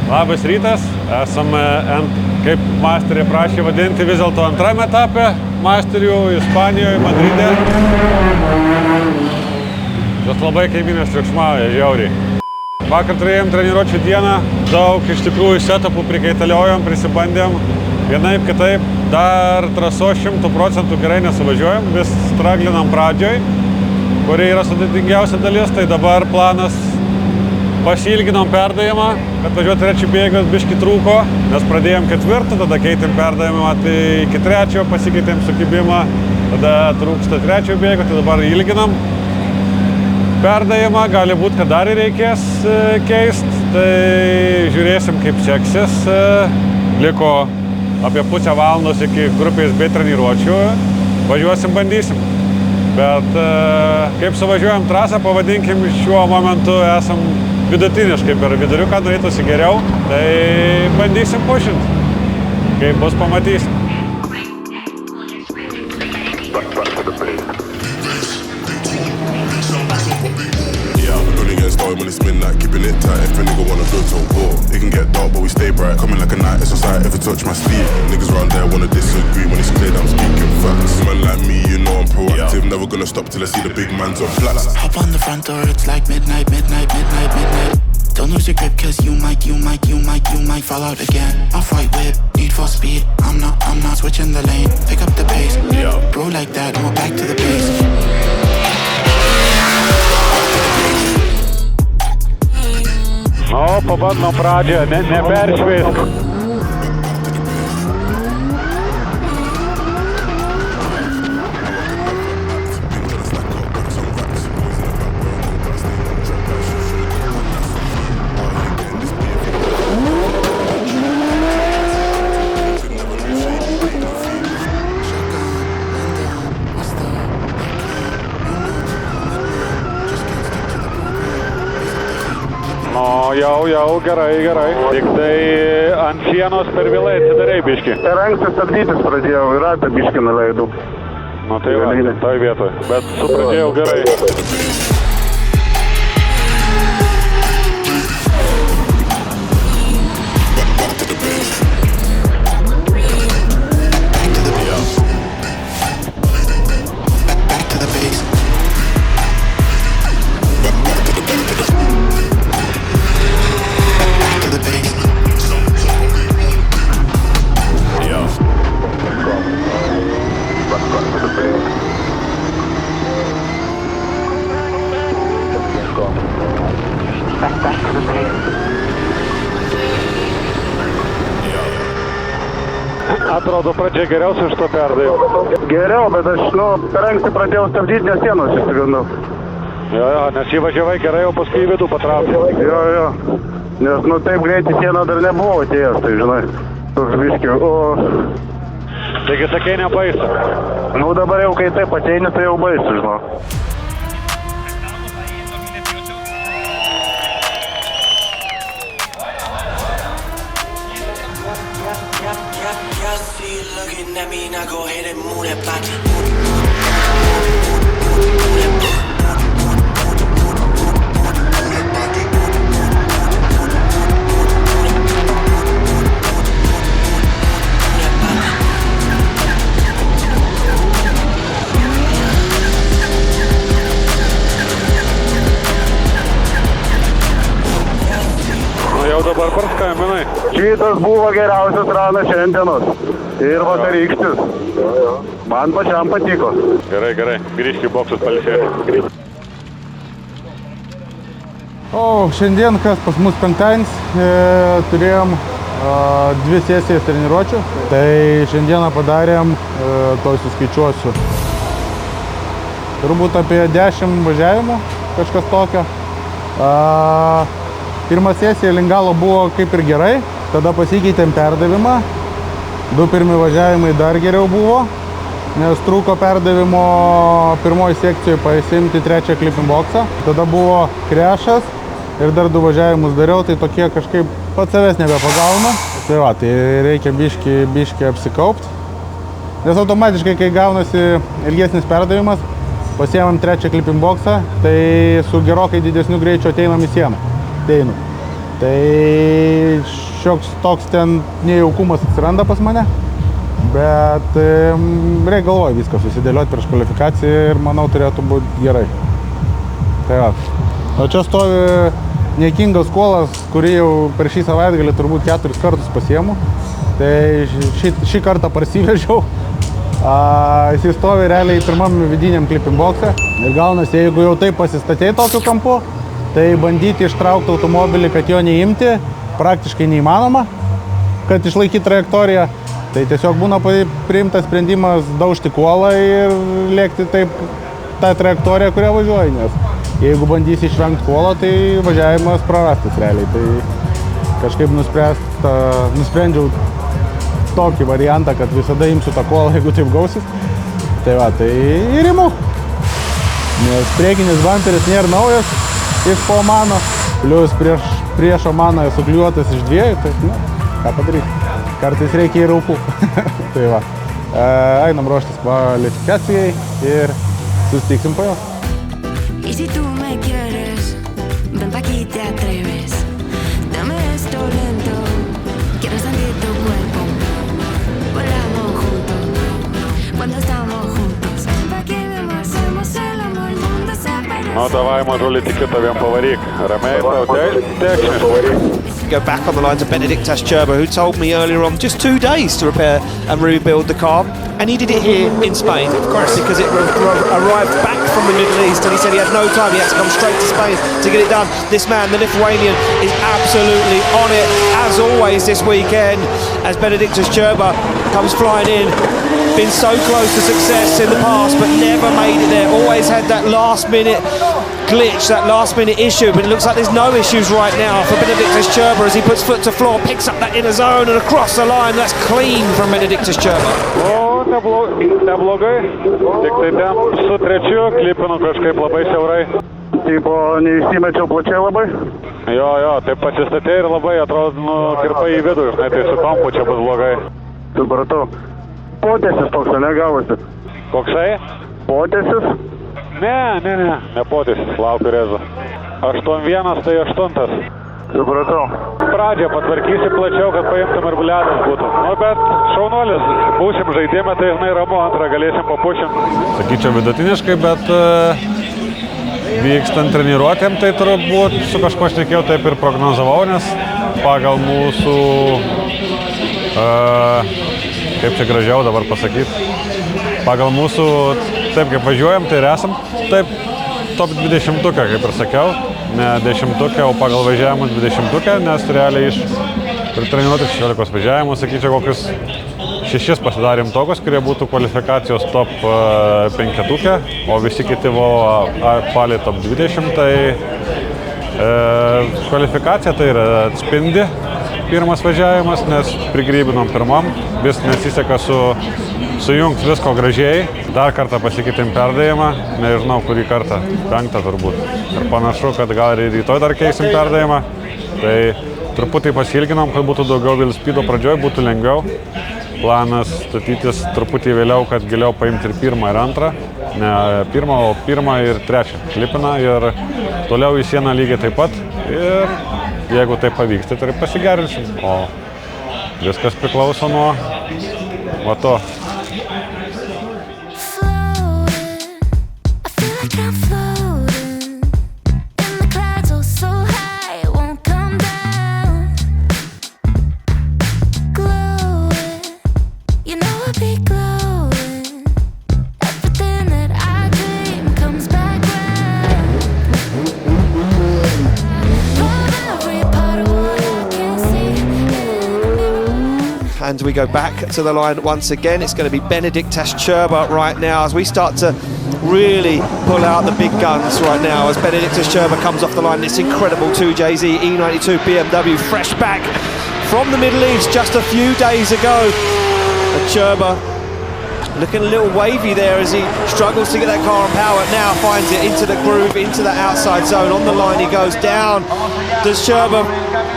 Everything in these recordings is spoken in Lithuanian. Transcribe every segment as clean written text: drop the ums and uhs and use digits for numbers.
Labas rytas, esame, kaip masteriai prašė vadinti, vis dėlto antrame etape masterių Ispanijoje, Madride. Tas labai kaimynės triukšmauja, žiauriai. Vakar turėjom treniruočių dieną, daug iš tikrųjų setupų prikaitaliojom, prisibandėm. Vienaip kitaip, dar trasos 100% gerai nesuvažiuojam, vis straglinam pradžioj, kuri yra sudėtingiausia dalis, tai dabar planas pasilginom perdavimą, kad važiuoti trečią bėgą biškį trūko, nes pradėjom ketvirtą, tada keitėm perdavimą tai iki trečio, pasikeitėm sukibimą, tada trūksta trečio bėgo, tai dabar ilginam perdavimą, gali būti, kad dar reikės keist, tai žiūrėsim kaip seksis. Liko apie pusę valandos iki grupės B treniruočių, važiuosim, bandysim. Bet kaip suvažiuojam trasą, pavadinkim, šiuo momentu esam vidutiniškai per viduriuką, norėtųsi geriau, tai bandysim pušint, kaip bus pamatysim. When it's midnight, keeping it tight. If a nigga wanna go to war, it can get dark, but we stay bright. Coming like a night, it's society. If it touch my sleeve, niggas around there wanna disagree. When it's clear that I'm speaking facts. Man like me, you know I'm proactive. Never gonna stop till I see the big man's on flats. Hop on the front door, it's like midnight. Don't lose your grip, cause you might fall out again. Off-white whip, need for speed. I'm not switching the lane. Pick up the pace, bro like that, and we're back to the base. O, pabandom pradžią, neperšveisk. Jau gerai. Tik tai ant sienos per vėlai atsidarei biškį. Per anksti stabdytis pradėjau ir ratą biškį nuleidau. Nu tai va, toj vietoj. Bet supradėjau gerai. Atrodo, pradžia geriausia iš to perdavimo. Geriau, bet aš, per anksti pradėjau stabdyti, nes sienos išsigandau. Jo, nes įvažiavai gerai, o paskui į vidų patraukė. Jo. Nes, taip greitai sieną dar nebuvo atėjęs, tai žinai, toks biškį, Taigi sakei, nebaisa. Dabar jau kai taip ateini, tai jau baisu, žinau. Looking at me, now go ahead and move that body. Jau dabar parskambinai. Šitas buvo geriausias ranas šiandienos. Ir vakarykštis. Man pačiam patiko. Gerai. Grįžk į boksus pailsėti. Šiandien, kas pas mus penktadienis, turėjom 2 sesijas treniruočių. Tai šiandieną padarėm, suskaičiuosiu, turbūt apie 10 važiavimų, kažkas tokio. Pirma sesija Lingalo buvo kaip ir gerai, tada pasikeitėm perdavimą. 2 pirmi važiavimai dar geriau buvo, nes trūko perdavimo pirmoji sekcijoje pasiimti trečią clipping boxą. Tada buvo krešas ir dar 2 važiavimus dariau, tai tokie kažkaip pats savęs nebepagauna. Tai reikia biškį apsikaupti. Nes automatiškai, kai gaunasi ilgesnis perdavimas, pasiėmam trečią clipping boxą, tai su gerokai didesniu greičiu ateinam į sieną. Tai šioks toks ten nejaukumas atsiranda pas mane, bet reikia galvoju viską susidėlioti prieš kvalifikaciją ir manau turėtų būti gerai. Tai va. O čia stovi niekingas kolas, kurį jau per šį savaitgalį turbūt 4 kartus pasiemu. Tai šį kartą parsivežiau. Jis stovi realiai pirmam vidiniam clipping boxe. Ir gaunasi, jeigu jau taip pasistatei tokiu kampu, tai bandyti ištraukti automobilį, kad jo neimti, praktiškai neįmanoma, kad išlaikyti trajektoriją. Tai tiesiog būna priimtas sprendimas daužti kuolą ir lėkti taip tą trajektoriją, kurią važiuoji, nes jeigu bandysi išvengti kuolo, tai važiavimas prarastas realiai. Tai kažkaip nusprendžiau tokį variantą, kad visada imsiu tą kuolą, jeigu taip gausis. Tai va, tai ir imu. Nes priekinis bamperis nėra naujas iš po mano, plius prieš mano esu kliuotas iš 2, tai ką padaryti. Kartais reikia ir aukų. Tai va, einam ruoštis kvalifikacijai ir susitiksim po jos. Y si tú me quieres, ven pa' aquí te atreves. Dame esto lento, quiero sentir tu cuerpo. Volamos juntos, cuando estamos juntos. Pa' que hacemos el amor, el mundo se parece. Nu, davai, mažulį, tik taviem pavaryk. Ramiai, tau tekšnis. Go back on the line to Benediktas Čerba, who told me earlier on just 2 days to repair and rebuild the car, and he did it here in Spain, of course, because it arrived back from the Middle East, and he said he had no time, he had to come straight to Spain to get it done. This man, the Lithuanian, is absolutely on it, as always this weekend, as Benediktas Čerba comes flying in. Been so close to success in the past, but never made it there. Always had that last-minute glitch, that last-minute issue, but it looks like there's no issues right now for Benediktas Čerba as he puts foot to floor, picks up that inner zone and across the line. That's clean from Benediktas Čerba. O, neblogai. Tik tai ten su trečiu klipinu kažkaip labai siaurai. Tipo, neišsimečiau plačiai labai? Jo, taip pasistatė ir labai atrodo, kirpai į vidų, žinai, tai su kampu čia bus blogai. Supratau. Potėsis toks, negavosi? Koksai? Potėsis? Ne potėsis, laukiu rezo. 8-1, tai 8. Supratau. Pradžią patvarkysi plačiau, kad paimtum ir buliadas būtų. Nu, bet šaunuolis, būsim žaidime, tai žinai ramu, antrą galėsim papušim. Sakyčiau vidutiniškai, bet vykstant treniruotėm, tai turbūt su kažko šnekėjau, taip ir prognozavau, nes pagal mūsų, kaip čia gražiau dabar pasakyti, pagal mūsų, taip kaip važiuojam, tai ir esam, taip, top 20-ukę, kaip ir sakiau, ne 10-ukę, o pagal važiavimus 20-ukę, nes realiai iš treniruotės 16 važiavimų, sakyčiau, kokius 6 pasidarėm tokius, kurie būtų kvalifikacijos top 5-ukę, o visi kiti buvo palei top 20, tai kvalifikacija tai yra atspindi pirmas važiavimas, nes prigrybinom pirmam, vis nesiseka sujungti visko gražiai, dar kartą pasikeitėm perdavimą, nežinau kurį kartą, 5 turbūt. Ir panašu, kad gal ir rytoj dar keisim perdavimą, tai truputį pasilginom, kad būtų daugiau wheel speedo pradžioj, būtų lengviau. Planas statytis truputį vėliau, kad giliau paimti ir 1 ir 2, ne 1, o 1 ir 3 klipiną ir toliau į sieną lygiai taip pat. Ir jeigu tai pavyks, tai pasigerinsim, o viskas priklauso nuo to. And we go back to the line once again. It's going to be Benediktas Čerba right now as we start to really pull out the big guns right now as Benediktas Čerba comes off the line. This incredible 2JZ E92 BMW fresh back from the Middle East just a few days ago. And Čerba looking a little wavy there as he struggles to get that car on power. Now finds it into the groove, into the outside zone. On the line he goes down. Does Čerba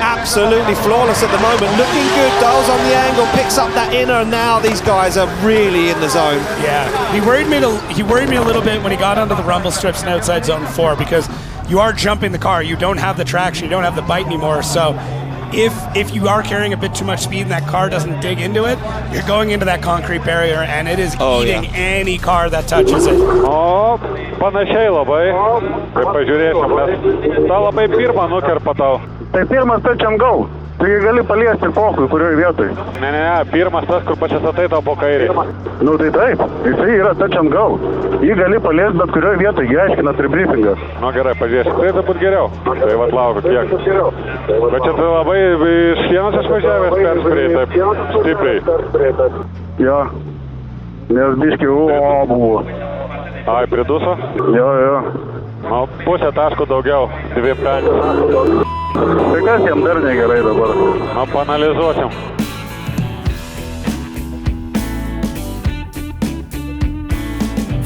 absolutely flawless at the moment. Looking good, dials on the angle, picks up that inner, and now these guys are really in the zone. Yeah, he worried me a little bit when he got onto the rumble strips and outside zone 4 because you are jumping the car. You don't have the traction, you don't have the bite anymore. So if you are carrying a bit too much speed and that car doesn't dig into it, you're going into that concrete barrier and it is eating any car that touches it. O, panašiai labai. Kaip pažiūrėsim, nes tą labai pirmą nukerpa tau. Tai pirmas touch and go. Tu jį gali paliesti pokui, kurioje vietoj. Ne, pirmas tas, kur pasistatai tau po kairį. Nu tai taip, jisai yra touch and go. Jį gali paliesti bet kurioje vietoj, jį aiškina tribreathingas. Nu gerai, pažiūrėsim. Tai turbūt geriau. Tai vat laukiu, kiek. Bet čia tai labai iš sienos išvažiavęs perspirėjai, taip stipriai. Jo, nes biški buvo. Ai, priduso? Jo. Nu, pusę taškų daugiau, 2-5. Tai kas jam dar negerai dabar? Nu, paanalizuosim.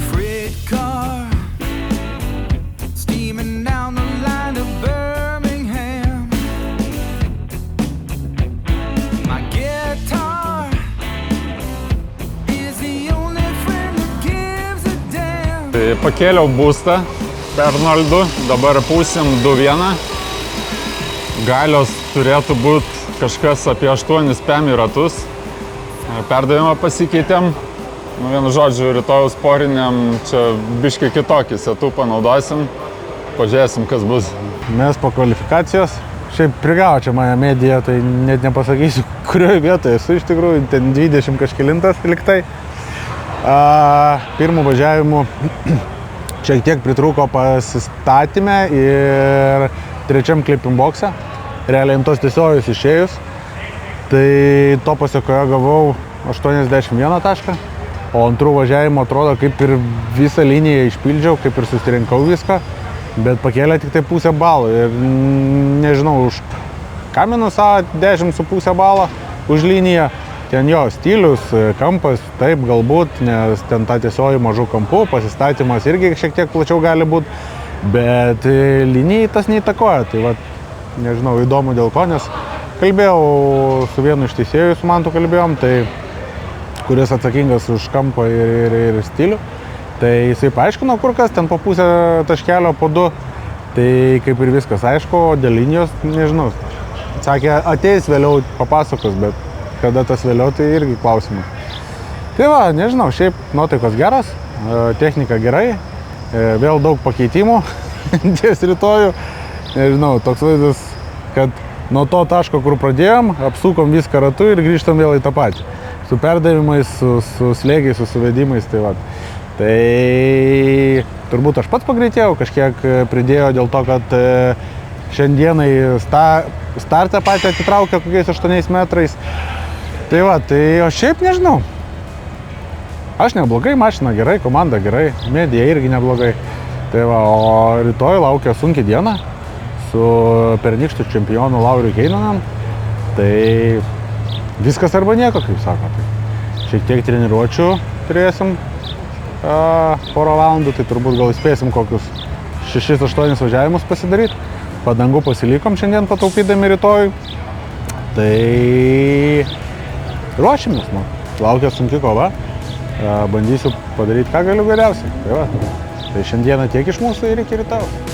Freight car steaming down the line to Birmingham. My guitar is the only friend that gives a damn. Tai pakėliau boostą per 0-2, dabar pusim 2-1. Galios turėtų būti kažkas apie 8 PM ratus. Perdavimą pasikeitėm. Nu, vienu žodžiu, rytojaus sporiniam čia biškai kitokį setupą naudosim. Pažiūrėsim, kas bus. Mes po kvalifikacijos. Šiaip prigavo čia mane medija, tai net nepasakysiu, kurioje vietoje esu iš tikrųjų. Ten 20 kažkelintas liktai. Pirmų važiavimų šiek tiek pritrūko pasistatymę ir trečiam clipping boxe. Realiai tos tiesiojus išėjus. Tai to pasiekoje gavau 81 tašką. O antrų važiavimo atrodo kaip ir visą liniją išpildžiau, kaip ir susirinkau viską. Bet pakėlė tik tai pusę balų. Ir nežinau, už ką minusavo 10,5 balą už liniją. Ten jo stilius, kampas, taip galbūt, nes ten ta tiesioji mažų kampų, pasistatymas irgi šiek tiek plačiau gali būti. Bet linijai tas neįtakoja, tai va, nežinau, įdomu dėl ko, nes kalbėjau su vienu iš teisėjų, su Mantu kalbėjom, tai kuris atsakingas už kampą ir stilių, tai jisai paaiškino kur kas, ten po pusę taškelio, po 2, tai kaip ir viskas aišku, o dėl linijos, nežinau, sakė, ateis vėliau papasakos, bet kada tas vėliau, tai irgi klausimas. Tai va, nežinau, šiaip nuotaikos geros, technika gerai. Vėl daug pakeitimų ties rytojų. Nežinau, toks vaizdas, kad nuo to taško, kur pradėjom, apsukom viską ratu ir grįžtam vėl į tą patį. Su perdavimais, su slėgiais, su suvedimais, tai va. Tai turbūt aš pats pagreitėjau, kažkiek pridėjau dėl to, kad šiandienai startą patį atitraukė kokiais 8 metrais. Tai va, tai o šiaip nežinau. Aš neblogai, mašina gerai, komanda gerai, medija irgi neblogai. Tai va, o rytoj laukia sunki diena su pernykščiu čempionu Lauriu Heinonen. Tai viskas arba nieko, kaip sako. Tai šiek tiek treniruočių turėsim porą valandų, tai turbūt gal spėsim kokius 6-8 važiavimus pasidaryti. Padangų pasilikom šiandien pataupydami rytoj. Tai ruošimės, nu. Laukia sunki kova. Bandysiu padaryti, ką galiu geriausiai. Tai va, tai šiandieną tiek iš mūsų ir iki rytojaus.